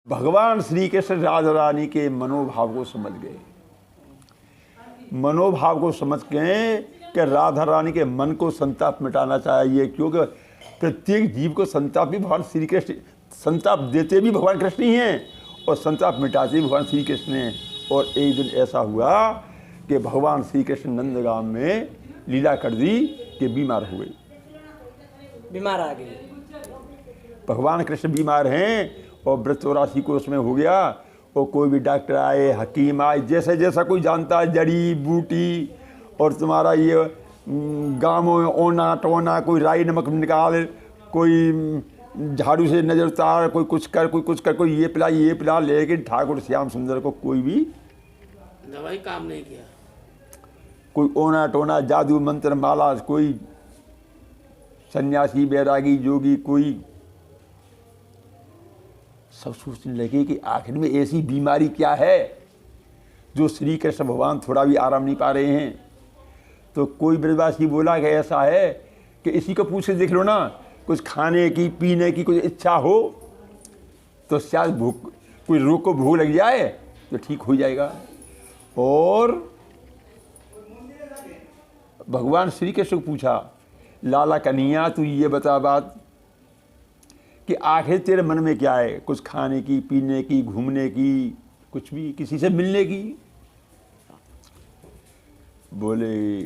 भगवान श्री कृष्ण राधा रानी के मनोभाव को समझ गए। मनोभाव को समझ के कि राधा रानी के मन को संताप मिटाना चाहिए, क्योंकि प्रत्येक जीव को संताप भी भगवान श्री कृष्ण, संताप देते भी भगवान कृष्ण ही हैं और संताप मिटाते भी भगवान श्री कृष्ण हैं। और एक दिन ऐसा हुआ कि भगवान श्री कृष्ण नंदगाम में लीला कर दी कि बीमार हो गई, बीमार आ गई। भगवान कृष्ण बीमार हैं और वृत्तराशि को उसमें हो गया। और कोई भी डॉक्टर आए, हकीम आए, जैसे जैसा कोई जानता है, जड़ी बूटी और तुम्हारा ये गाँव में ओना टोना, कोई राई नमक निकाल, कोई झाड़ू से नजर उतार, कोई कुछ कर, कोई कुछ कर, कोई ये पिला, लेकिन ठाकुर श्याम सुंदर को कोई भी दवाई काम नहीं किया। कोई ओना टोना, जादू मंत्र माला, कोई सन्यासी बैरागी जोगी, कोई सब सोचने लगे कि आखिर में ऐसी बीमारी क्या है जो श्री कृष्ण भगवान थोड़ा भी आराम नहीं पा रहे हैं। तो कोई ब्रजवासी बोला कि ऐसा है कि इसी को पूछ के देख लो ना, कुछ खाने की पीने की कुछ इच्छा हो तो शायद भूख, कोई रोग को भूख लग जाए तो ठीक हो जाएगा। और भगवान श्री कृष्ण को पूछा, लाला कन्हैया तू ये बता बात कि आखिर तेरे मन में क्या है, कुछ खाने की, पीने की, घूमने की, कुछ भी, किसी से मिलने की? बोले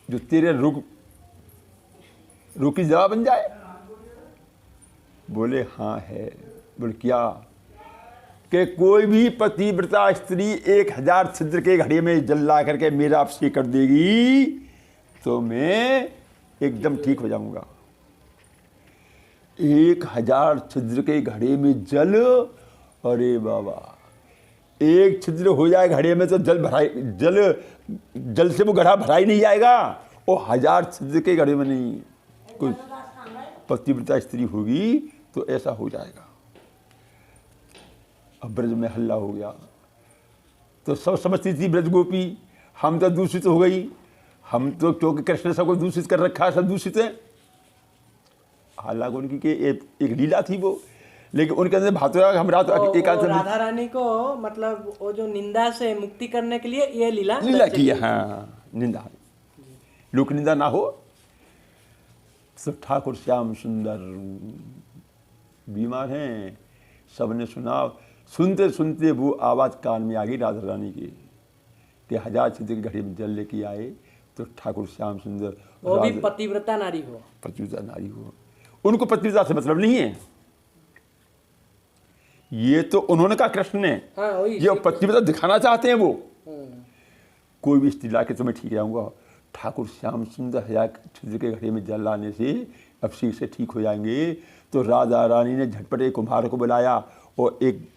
जो तेरे रुक की जगह बन जाए। बोले हाँ है। बोले क्या? कि कोई भी पतिव्रता स्त्री 1000 छिद्र के घड़े में जल ला करके मेरा अभिषेक कर देगी तो मैं एकदम ठीक हो जाऊंगा। 1000 छिद्र के घड़े में जल, अरे बाबा, एक छिद्र हो जाए घड़े में तो जल से वो घड़ा भरा ही नहीं जाएगा। और 1000 छिद्र के घड़े में नहीं, कोई पतिव्रता स्त्री होगी तो ऐसा हो जाएगा। अब ब्रज में हल्ला हो गया तो सब समझती थी ब्रज गोपी हम तो दूषित हो गई, हम तो क्योंकि कृष्ण सबको दूषित कर रखा है, सब दूषित है। हालांकि उनकी के एक लीला थी वो, लेकिन उनके अंदर भातुरा हम रात एकांत राधा रानी को मतलब वो जो निंदा से मुक्ति करने के लिए ये लीला की है। हाँ, निंदा, लोक निंदा ना हो। सब ठाकुर श्याम सुंदर बीमार हैं, सबने सुना। सुनते सुनते वो आवाज़ कान में आ गई राधा रानी की कि 1000 छिद्र की घड़ी में जल लेके आए तो ठाकुर श्याम सुंदर, वो भी पतिव्रता नारी हो, पतिव्रता नारी हो। उनको पतिव्रता से मतलब नहीं है, ये तो उन्होंने कहा कृष्ण ने। हाँ, ये पतिव्रता दिखाना चाहते हैं वो। कोई भी स्त्री ला के तो मैं ठीक रहूँगा। ठाकुर श्याम सुंदर 1000 छिद्र के घड़े में जल लाने से अभिषेक से ठीक हो जाएंगे। तो राधा रानी ने झटपट एक कुम्हार को बुलाया और एक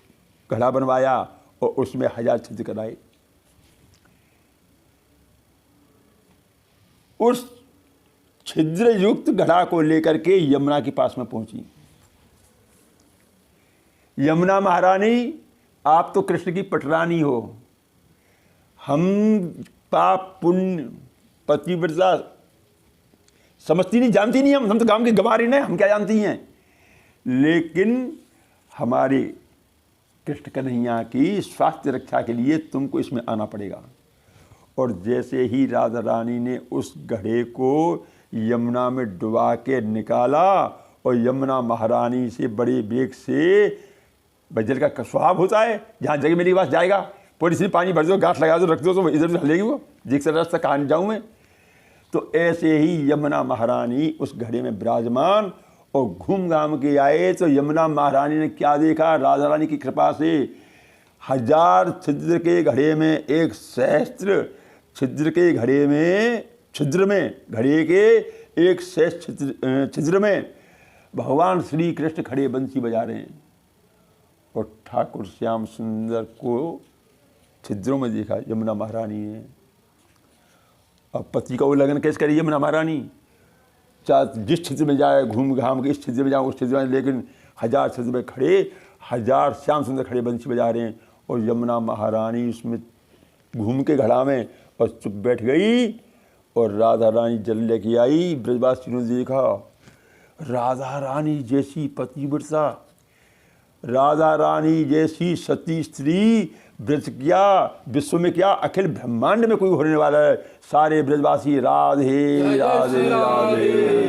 घड़ा बनवाया और उसमें 1000 छिद्र कराए। उस छिद्र युक्त घड़ा को लेकर के यमुना के पास में पहुंची। यमुना महारानी, आप तो कृष्ण की पटरानी हो, हम पाप पुण्य पतिव्रता समझती नहीं, जानती नहीं, हम तो गांव के गंवारी नहीं, हम क्या जानती हैं। लेकिन हमारे कृष्ण कन्हैया की स्वास्थ्य रक्षा के लिए तुमको इसमें आना पड़ेगा। और जैसे ही राधा रानी ने उस घड़े को यमुना में डुबा के निकाला और यमुना महारानी से बड़े वेग से, जल का स्वभाव होता है, जहाँ जगह मेरे पास जाएगा पूरी से पानी भर दो, गांठ लगा दो, रख दो तो इधर से हलेगी वो, जिस रास्ता कहाँ जाऊँ मैं। तो ऐसे ही यमुना महारानी उस घड़े में विराजमान और घूम घाम के आए। तो यमुना महारानी ने क्या देखा, राधा रानी की कृपा से 1000 छिद्र के घड़े में, एक सहस्त्र छिद्र के घड़े में, घड़े के एक सहस्त्र छिद्र में भगवान श्री कृष्ण खड़े बंसी बजा रहे हैं। और ठाकुर श्याम सुंदर को छिद्रों में देखा यमुना महारानी ने। अब पति का उल्लंघन कैसे करी यमुना महारानी, चाहे जिस छिद्र में जाए, घूम घाम के इस छिद्र में जाए, उस छिद्र में, लेकिन 1000 छिद्र में खड़े 1000 श्याम सुंदर खड़े बंसी बजा रहे हैं। और यमुना महारानी उसमें घूम के घड़ा में और चुप बैठ गई। और राधा रानी जल लेके आई। ब्रजवासियों ने देखा राधा रानी जैसी पतिव्रता, राधा रानी जैसी सती स्त्री ब्रज क्या विश्व में क्या अखिल ब्रह्मांड में कोई होने वाला है। सारे ब्रजवासी राधे राधे राधे।